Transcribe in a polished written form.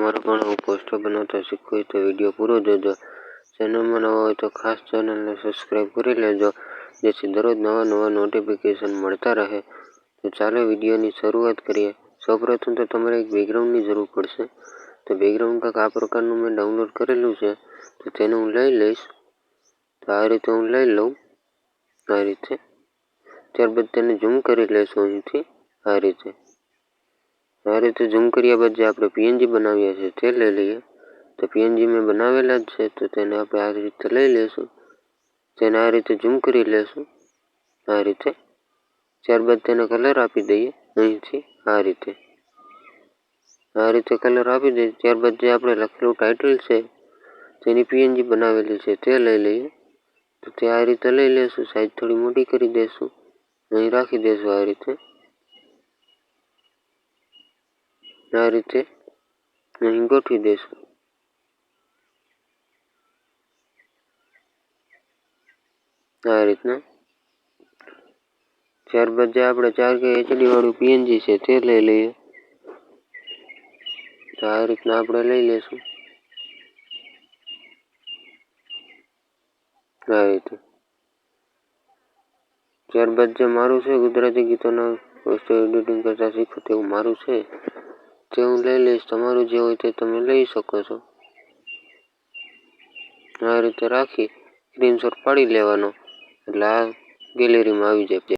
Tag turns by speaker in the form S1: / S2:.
S1: તમારે પણ હું પોસ્ટર બનાવતા શીખવું હોય તો વિડીયો પૂરો જોજો। ચેનલમાં નવા હોય તો ખાસ ચેનલને સબસ્ક્રાઈબ કરી લેજો, જેથી દરરોજ નવા નોટિફિકેશન મળતા રહે। તો ચાલો વિડીયોની શરૂઆત કરીએ। સૌપ્રથમ તો તમારે એક બેકગ્રાઉન્ડની જરૂર પડશે। તો બેકગ્રાઉન્ડ કંઈક આ પ્રકારનું મેં ડાઉનલોડ કરેલું છે, તો તેને હું લઈ લઈશ। તો આ રીતે હું લઈ લઉં, આ રીતે। ત્યારબાદ તેને ઝૂમ કરી લઈશું અહીંથી, આ રીતે ઝૂમ કર્યા બાદ જે આપણે પીએનજી બનાવ્યા છે તે લઈ લઈએ। તો પીએનજી મેં બનાવેલા જ છે, તો તેને આપણે આ રીતે લઈ લઈશું। તેને આ રીતે ઝૂમ કરી લઈશું, આ રીતે। ત્યારબાદ તેને કલર આપી દઈએ અહીંથી, આ રીતે કલર આપી દઈએ। ત્યારબાદ જે આપણે લખેલું ટાઇટલ છે તેની પીએનજી બનાવેલી છે તે લઈ લઈએ। તો તે આ રીતે લઈ લઈશું, સાઈઝ થોડી મોટી કરી દઈશું, અહીં રાખી દઈશું આ રીતે અહીં ગોઠવી દઈશું, આ રીતના। ત્યારબાદ જે આપણે 4K HD વાળું પીએનજી છે તે લઈ લઈએ। તો આ રીતના આપણે લઈ લઈશું, આ રીતે। ત્યારબાદ જે મારું છે ગુજરાતી ગીતોના પોસ્ટર એડિટિંગ કરતા શીખો તેવું મારું છે, તે હું લઈ લઈશ। તમારું જે હોય તે તમે લઈ શકો છો। આ રીતે રાખી સ્ક્રીનશોટ પાડી લેવાનો, એટલે આ ગેલેરીમાં આવી જાય।